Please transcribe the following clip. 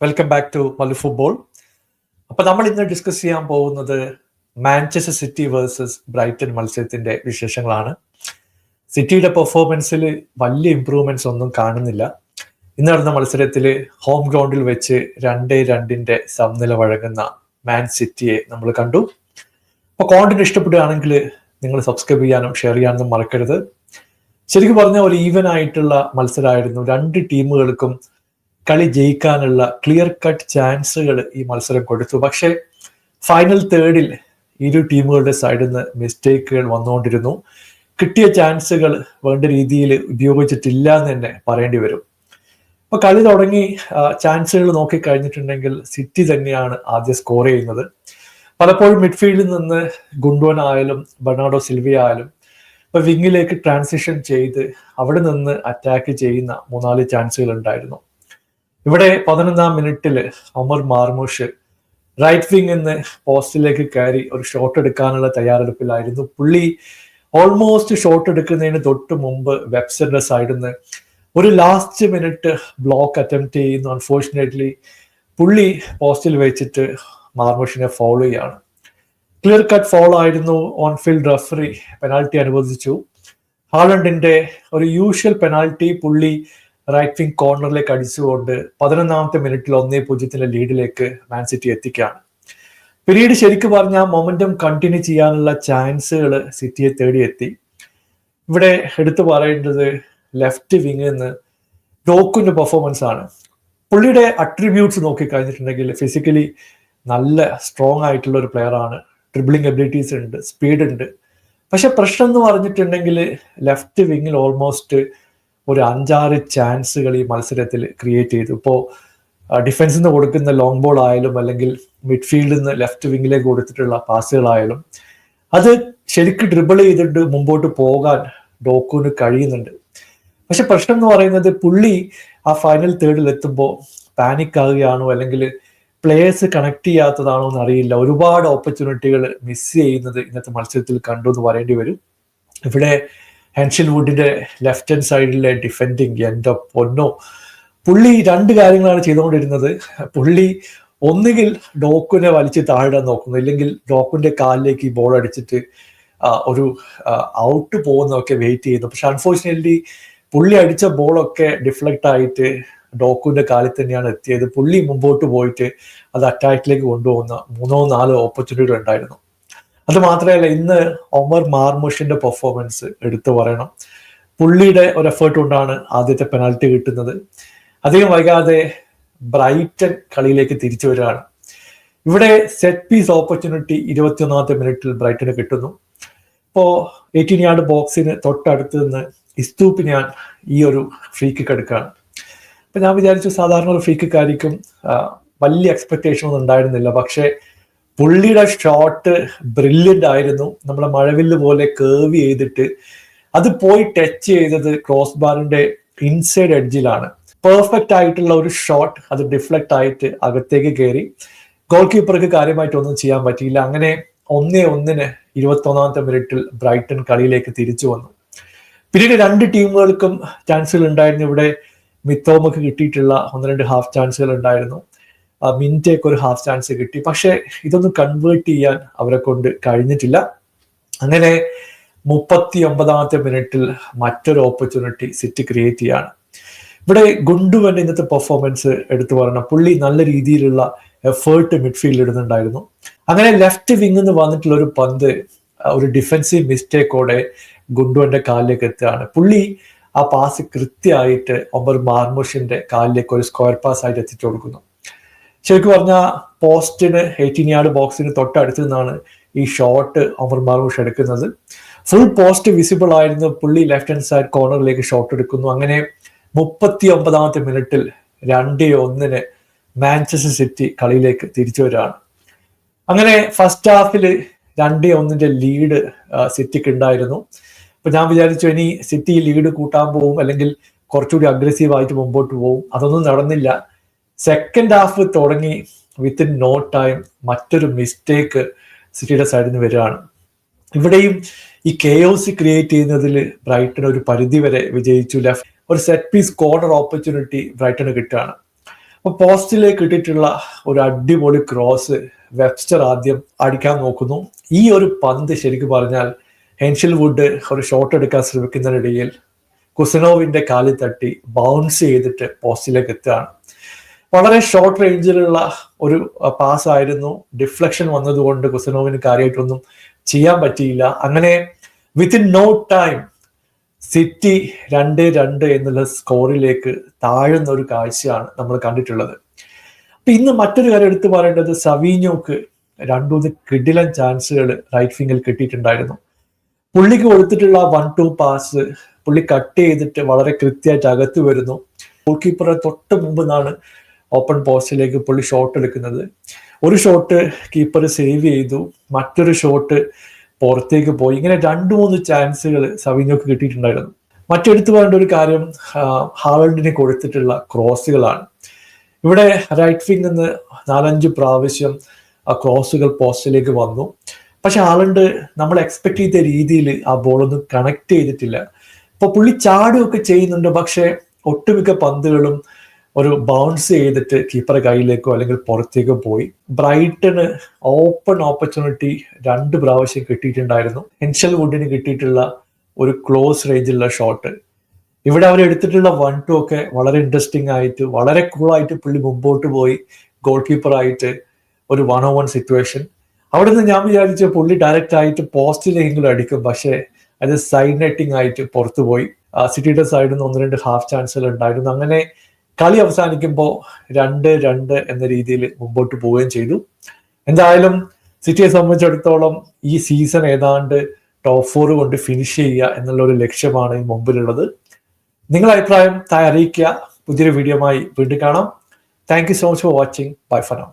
Welcome back to Mallu football. അപ്പോൾ നമ്മൾ ഇന്ന് ഡിസ്കസ് ചെയ്യാൻ പോകുന്നത് മാഞ്ചസ്റ്റർ സിറ്റി വേഴ്സസ് ബ്രൈറ്റൺ മത്സരത്തിന്റെ വിശേഷങ്ങളാണ്. സിറ്റിയുടെ പെർഫോമൻസിൽ വലിയ ഇംപ്രൂവ്മെന്റ്സ് ഒന്നും കാണുന്നില്ല. ഇന്ന് നടന്ന മത്സരത്തിൽ ഹോം ഗ്രൗണ്ടിൽ വെച്ച് 2-2 സമനില വഴങ്ങുന്ന മാൻ സിറ്റിയെ നമ്മൾ കണ്ടു. അപ്പോൾ കോണ്ടന്റ് ഇഷ്ടപ്പെടുകയാണെങ്കിൽ നിങ്ങൾ സബ്സ്ക്രൈബ് ചെയ്യാനും ഷെയർ ചെയ്യാനും മറക്കരുത്. ശരിക്കും പറഞ്ഞാൽ ഒരു ഈവൻ ആയിട്ടുള്ള മത്സരമായിരുന്നു. രണ്ട് ടീമുകൾക്കും കളി ജയിക്കാനുള്ള ക്ലിയർ കട്ട് ചാൻസുകൾ ഈ മത്സരം കൊടുത്തു. പക്ഷേ ഫൈനൽ തേർഡിൽ ഇരു ടീമുകളുടെ സൈഡിൽ നിന്ന് മിസ്റ്റേക്കുകൾ വന്നുകൊണ്ടിരുന്നു. കിട്ടിയ ചാൻസുകൾ വേണ്ട രീതിയിൽ ഉപയോഗിച്ചിട്ടില്ല എന്ന് തന്നെ പറയേണ്ടി വരും. അപ്പൊ കളി തുടങ്ങി ചാൻസുകൾ നോക്കിക്കഴിഞ്ഞിട്ടുണ്ടെങ്കിൽ സിറ്റി തന്നെയാണ് ആദ്യം സ്കോർ ചെയ്യുന്നത്. പലപ്പോഴും മിഡ്ഫീൽഡിൽ നിന്ന് ഗുണ്ടോൻ ആയാലും ബെർണാർഡോ സിൽവ ആയാലും ഇപ്പൊ വിങ്ങിലേക്ക് ട്രാൻസിഷൻ ചെയ്ത് അവിടെ നിന്ന് അറ്റാക്ക് ചെയ്യുന്ന 3-4 ചാൻസുകൾ ഉണ്ടായിരുന്നു. ഇവിടെ 11ാം മിനിറ്റിൽ ഒമർ മാർമൂഷ് റൈറ്റ് വിങ് എന്ന് പോസ്റ്റിലേക്ക് കയറി ഒരു ഷോട്ട് എടുക്കാനുള്ള തയ്യാറെടുപ്പിലായിരുന്നു. പുള്ളി ഓൾമോസ്റ്റ് ഷോട്ട് എടുക്കുന്നതിന് തൊട്ട് മുമ്പ് വെബ്സറിന്റെ സൈഡിൽ നിന്ന് ഒരു ലാസ്റ്റ് മിനിറ്റ് ബ്ലോക്ക് അറ്റംപ്റ്റ് ചെയ്യുന്നു. അൺഫോർച്ചുനേറ്റ്ലി പുള്ളി പോസ്റ്റിൽ വെച്ചിട്ട് മാർമൂഷിനെ ഫോളോ ചെയ്യാണ്. ക്ലിയർ കട്ട് ഫോൾ ആയിരുന്നു. ഓൺ ഫീൽഡ് റഫറി പെനാൽറ്റി അനുവദിച്ചു. ഹാലണ്ടിന്റെ ഒരു യൂഷ്വൽ പെനാൽറ്റി പുള്ളി റൈറ്റ് വിങ് കോർണറിലേക്ക് അടിച്ചുകൊണ്ട് 11ാമത്തെ മിനിറ്റിൽ 1-0 ലീഡിലേക്ക് മാൻ സിറ്റി എത്തിക്കുകയാണ്. പിന്നീട് ശരിക്കും പറഞ്ഞാൽ മൊമെന്റം കണ്ടിന്യൂ ചെയ്യാനുള്ള ചാൻസുകൾ സിറ്റിയെ തേടിയെത്തി. ഇവിടെ എടുത്തു പറയേണ്ടത് ലെഫ്റ്റ് വിങ്ങിൽ നിന്ന് ഡോക്കുവിന്റെ പെർഫോമൻസ് ആണ്. പുള്ളിയുടെ അട്രിബ്യൂട്ട്സ് നോക്കിക്കഴിഞ്ഞിട്ടുണ്ടെങ്കിൽ ഫിസിക്കലി നല്ല സ്ട്രോങ് ആയിട്ടുള്ള ഒരു പ്ലെയർ ആണ്. ഡ്രിബ്ലിംഗ് എബിലിറ്റീസ് ഉണ്ട്, സ്പീഡ് ഉണ്ട്. പക്ഷെ പ്രശ്നം എന്ന് പറഞ്ഞിട്ടുണ്ടെങ്കിൽ ലെഫ്റ്റ് വിങ്ങിൽ ഓൾമോസ്റ്റ് ഒരു 5-6 ചാൻസുകൾ ഈ മത്സരത്തിൽ ക്രിയേറ്റ് ചെയ്തു. ഇപ്പോൾ ഡിഫൻസിൽ നിന്ന് കൊടുക്കുന്ന ലോങ് ബോൾ ആയാലും അല്ലെങ്കിൽ മിഡ്ഫീൽഡിൽ നിന്ന് ലെഫ്റ്റ് വിങ്ങിലേക്ക് കൊടുത്തിട്ടുള്ള പാസുകളായാലും അത് ശരിക്കും ഡ്രിബിൾ ചെയ്തിട്ട് മുമ്പോട്ട് പോകാൻ ഡോക്കുവിന് കഴിയുന്നുണ്ട്. പക്ഷെ പ്രശ്നം എന്ന് പറയുന്നത് പുള്ളി ആ ഫൈനൽ തേർഡിൽ എത്തുമ്പോൾ പാനിക് ആകുകയാണോ അല്ലെങ്കിൽ പ്ലേയേഴ്സ് കണക്ട് ചെയ്യാത്തതാണോ എന്ന് അറിയില്ല. ഒരുപാട് ഓപ്പർച്യൂണിറ്റികൾ മിസ് ചെയ്യുന്നത് ഇന്നത്തെ മത്സരത്തിൽ കണ്ടു എന്ന് പറയേണ്ടി വരും. ഇവിടെ ഹെൻഷിൽ വുഡിന്റെ ലെഫ്റ്റ് ഹാൻഡ് സൈഡിലെ ഡിഫെൻഡിങ് എൻ്റെ പൊന്നോ, പുള്ളി 2 കാര്യങ്ങളാണ് ചെയ്തുകൊണ്ടിരുന്നത്. പുള്ളി ഒന്നുകിൽ ഡോക്കുനെ വലിച്ച് താഴെടാൻ നോക്കുന്നു, ഇല്ലെങ്കിൽ ഡോക്കിന്റെ കാലിലേക്ക് ഈ ബോൾ അടിച്ചിട്ട് ഒരു ഔട്ട് പോകുന്നതൊക്കെ വെയിറ്റ് ചെയ്യുന്നു. പക്ഷെ അൺഫോർച്ചുനേറ്റ്ലി പുള്ളി അടിച്ച ബോളൊക്കെ ഡിഫ്ലക്റ്റ് ആയിട്ട് ഡോക്കുവിന്റെ കാലിൽ തന്നെയാണ് എത്തിയത്. പുള്ളി മുമ്പോട്ട് പോയിട്ട് അത് അറ്റാക്കിലേക്ക് കൊണ്ടുപോകുന്ന 3-4 ഓപ്പർച്യൂണിറ്റികൾ ഉണ്ടായിരുന്നു. അത് മാത്രമല്ല, ഇന്ന് ഒമർ മാർമൂഷിന്റെ പെർഫോമൻസ് എടുത്തു പറയണം. പുള്ളിയുടെ ഒരു എഫേർട്ട് കൊണ്ടാണ് ആദ്യത്തെ പെനാൽറ്റി കിട്ടുന്നത്. അധികം വൈകാതെ ബ്രൈറ്റൺ കളിയിലേക്ക് തിരിച്ചു വരികയാണ്. ഇവിടെ സെറ്റ് പീസ് ഓപ്പർച്യൂണിറ്റി 21ാമത്തെ മിനിറ്റിൽ ബ്രൈറ്റന് കിട്ടുന്നു. ഇപ്പോ 18 യാർഡ് ബോക്സിന് തൊട്ടടുത്ത് നിന്ന് ഇസ്തൂപ്പിനാൻ ഈ ഒരു ഫ്രീ കിക്ക് എടുക്കുകയാണ്. അപ്പൊ ഞാൻ വിചാരിച്ചു സാധാരണ ഒരു ഫ്രീ കിക്ക് ആയിരിക്കും, വലിയ എക്സ്പെക്ടേഷൻ ഒന്നും ഉണ്ടായിരുന്നില്ല. പക്ഷെ പുള്ളിയുടെ ഷോട്ട് ബ്രില്യൻ്റ് ആയിരുന്നു. നമ്മളെ മഴവില്ല് പോലെ കേർവ് ചെയ്തിട്ട് അത് പോയി ടച്ച് ചെയ്തത് ക്രോസ് ബാറിന്റെ ഇൻസൈഡ് എഡ്ജിലാണ്. പെർഫെക്റ്റ് ആയിട്ടുള്ള ഒരു ഷോട്ട്, അത് ഡിഫ്ലക്റ്റ് ആയിട്ട് അകത്തേക്ക് കയറി. ഗോൾ കീപ്പർക്ക് കാര്യമായിട്ടൊന്നും ചെയ്യാൻ പറ്റിയില്ല. അങ്ങനെ 1-1 21ാമത്തെ മിനിറ്റിൽ ബ്രൈറ്റൺ കളിയിലേക്ക് തിരിച്ചു വന്നു. പിന്നീട് 2 ടീമുകൾക്കും ചാൻസുകൾ ഉണ്ടായിരുന്നു. ഇവിടെ മിത്തോമക്ക് കിട്ടിയിട്ടുള്ള 1-2 ഹാഫ് ചാൻസുകൾ ഉണ്ടായിരുന്നു. മിൻറ്റേക്ക് ഒരു ഹാഫ് ചാൻസ് കിട്ടി. പക്ഷെ ഇതൊന്നും കൺവേർട്ട് ചെയ്യാൻ അവരെ കൊണ്ട് കഴിഞ്ഞിട്ടില്ല. അങ്ങനെ 39ാമത്തെ മിനിറ്റിൽ മറ്റൊരു ഓപ്പർച്യൂണിറ്റി സിറ്റി ക്രിയേറ്റ് ചെയ്യാണ്. ഇവിടെ ഗുണ്ടുവന്റെ ഇന്നത്തെ പെർഫോമൻസ് എടുത്തു പറയണം. പുള്ളി നല്ല രീതിയിലുള്ള എഫേർട്ട് മിഡ്ഫീൽഡ് ഇടുന്നുണ്ടായിരുന്നു. അങ്ങനെ ലെഫ്റ്റ് വിങ് നിന്ന് വന്നിട്ടുള്ള ഒരു പന്ത് ഒരു ഡിഫൻസീവ് മിസ്റ്റേക്കോടെ ഗുണ്ടുവന്റെ കാലിലേക്ക് എത്തുകയാണ്. പുള്ളി ആ പാസ് കൃത്യമായിട്ട് ഒമർ മാർമൂഷിന്റെ കാലിലേക്ക് ഒരു സ്ക്വയർ പാസ് ആയിട്ട് എത്തിച്ചു കൊടുക്കുന്നു. ശരിക്കും പറഞ്ഞാൽ പോസ്റ്റിന് 18 യാർഡ് ബോക്സിന് തൊട്ടടുത്ത് നിന്നാണ് ഈ ഷോട്ട് ഒമർ മാർമൂഷ് എടുക്കുന്നത്. ഫുൾ പോസ്റ്റ് വിസിബിൾ ആയിരുന്നു. പുള്ളി ലെഫ്റ്റ് ഹാൻഡ് സൈഡ് കോർണറിലേക്ക് ഷോട്ട് എടുക്കുന്നു. അങ്ങനെ 39ാമത്തെ മിനിറ്റിൽ 2-1 മാഞ്ചസ്റ്റർ സിറ്റി കളിയിലേക്ക് തിരിച്ചു വരികയാണ്. അങ്ങനെ ഫസ്റ്റ് ഹാഫിൽ 2-1 ലീഡ് സിറ്റിക്ക് ഉണ്ടായിരുന്നു. അപ്പൊ ഞാൻ വിചാരിച്ചു ഇനി സിറ്റി ലീഡ് കൂട്ടാൻ പോകും, അല്ലെങ്കിൽ കുറച്ചുകൂടി അഗ്രസീവ് ആയിട്ട് മുമ്പോട്ട് പോകും. അതൊന്നും നടന്നില്ല. സെക്കൻഡ് ഹാഫ് തുടങ്ങി വിത്തിൻ നോ ടൈം മറ്റൊരു മിസ്റ്റേക്ക് സിറ്റിയുടെ സൈഡിൽ നിന്ന് വരികയാണ്. ഇവിടെയും ഈ കെയോസി ക്രിയേറ്റ് ചെയ്യുന്നതിൽ ബ്രൈറ്റൺ ഒരു പരിധി വരെ വിജയിച്ചു. ഒരു സെറ്റ് പീസ് കോർണർ ഓപ്പർച്യൂണിറ്റി ബ്രൈറ്റണ് കിട്ടുകയാണ്. അപ്പൊ പോസ്റ്റിലേക്ക് ഇട്ടിട്ടുള്ള ഒരു അടിപൊളി ക്രോസ് വെബ്സ്റ്റർ ആദ്യം അടിക്കാൻ നോക്കുന്നു. ഈ ഒരു പന്ത് ശരിക്കും പറഞ്ഞാൽ ഹെൻഷിൽവുഡ് ഒരു ഷോട്ട് എടുക്കാൻ ശ്രമിക്കുന്നതിനിടയിൽ കുസനോവിന്റെ കാലിൽ തട്ടി ബൗൺസ് ചെയ്തിട്ട് പോസ്റ്റിലേക്ക് എത്തുകയാണ്. വളരെ ഷോർട്ട് റേഞ്ചിലുള്ള ഒരു പാസ് ആയിരുന്നു. ഡിഫ്ലക്ഷൻ വന്നതുകൊണ്ട് കുസനോവിന് കാര്യമായിട്ടൊന്നും ചെയ്യാൻ പറ്റിയില്ല. അങ്ങനെ വിത്തിൻ നോ ടൈം സിറ്റി 2-2 എന്നുള്ള സ്കോറിലേക്ക് താഴുന്ന ഒരു കാഴ്ചയാണ് നമ്മൾ കണ്ടിട്ടുള്ളത്. അപ്പൊ ഇന്ന് മറ്റൊരു കാര്യം എടുത്തു പറയേണ്ടത്, സവീഞ്ഞോക്ക് 2-3 കിടിലൻ ചാൻസുകൾ റൈറ്റ് വിങ്ങിൽ കിട്ടിയിട്ടുണ്ടായിരുന്നു. പുള്ളിക്ക് കൊടുത്തിട്ടുള്ള 1-2 പാസ് പുള്ളി കട്ട് ചെയ്തിട്ട് വളരെ കൃത്യമായിട്ട് അകത്ത് വരുന്നു. ഗോൾ കീപ്പറെ തൊട്ട് മുമ്പ് നിന്നാണ് ഓപ്പൺ പോസ്റ്റിലേക്ക് പുള്ളി ഷോട്ട് എടുക്കുന്നത്. ഒരു ഷോട്ട് കീപ്പർ സേവ് ചെയ്തു, മറ്റൊരു ഷോട്ട് പുറത്തേക്ക് പോയി. ഇങ്ങനെ 2-3 ചാൻസുകൾ സവീഞ്ഞോക്ക് കിട്ടിയിട്ടുണ്ടായിരുന്നു. മറ്റെടുത്തു പറയേണ്ട ഒരു കാര്യം ഹാലൻഡിന് കൊടുത്തിട്ടുള്ള ക്രോസുകളാണ്. ഇവിടെ റൈറ്റ് വിങ് നിന്ന് 4-5 പ്രാവശ്യം ആ ക്രോസുകൾ പോസ്റ്റിലേക്ക് വന്നു. പക്ഷെ ഹാലൻഡ് നമ്മൾ എക്സ്പെക്ട് ചെയ്ത രീതിയിൽ ആ ബോളൊന്നും കണക്ട് ചെയ്തിട്ടില്ല. ഇപ്പൊ പുള്ളി ചാടുകയൊക്കെ ചെയ്യുന്നുണ്ട്, പക്ഷെ ഒട്ടുമിക്ക പന്തുകളും ഒരു ബൗൺസ് ചെയ്തിട്ട് കീപ്പറെ കയ്യിലേക്കോ അല്ലെങ്കിൽ പുറത്തേക്കോ പോയി. ബ്രൈറ്റന് ഓപ്പൺ ഓപ്പർച്യൂണിറ്റി 2 പ്രാവശ്യം കിട്ടിയിട്ടുണ്ടായിരുന്നു. ഹെൻഷിൽവുഡിന് കിട്ടിയിട്ടുള്ള ഒരു ക്ലോസ് റേഞ്ചിലുള്ള ഷോട്ട്, ഇവിടെ അവർ എടുത്തിട്ടുള്ള 1-2 ഒക്കെ വളരെ ഇൻട്രസ്റ്റിംഗ് ആയിട്ട് വളരെ കൂളായിട്ട് പുള്ളി മുമ്പോട്ട് പോയി ഗോൾ കീപ്പറായിട്ട് ഒരു 1-on-1 സിറ്റുവേഷൻ. അവിടെ നിന്ന് ഞാൻ വിചാരിച്ച പുള്ളി ഡയറക്റ്റ് ആയിട്ട് പോസ്റ്റിലെങ്കിലും അടിക്കും, പക്ഷേ അത് സൈഡ് നെറ്റിംഗ് ആയിട്ട് പുറത്തു പോയി. സിറ്റിയുടെ സൈഡിൽ നിന്ന് 1-2 ഹാഫ് ചാൻസുകൾ ഉണ്ടായിരുന്നു. അങ്ങനെ കളി അവസാനിക്കുമ്പോൾ 2-2 എന്ന രീതിയിൽ മുമ്പോട്ട് പോവുകയും ചെയ്തു. എന്തായാലും സിറ്റിയെ സംബന്ധിച്ചിടത്തോളം ഈ സീസൺ ഏതാണ്ട് ടോപ്പ് 4 കൊണ്ട് ഫിനിഷ് ചെയ്യുക എന്നുള്ള ഒരു ലക്ഷ്യമാണ് ഈ മുമ്പിലുള്ളത്. നിങ്ങളുടെ അഭിപ്രായം താഴെ അറിയിക്കുക. പുതിയൊരു വീഡിയോയുമായി വീണ്ടും കാണാം. Thank you so much for watching. Bye for now.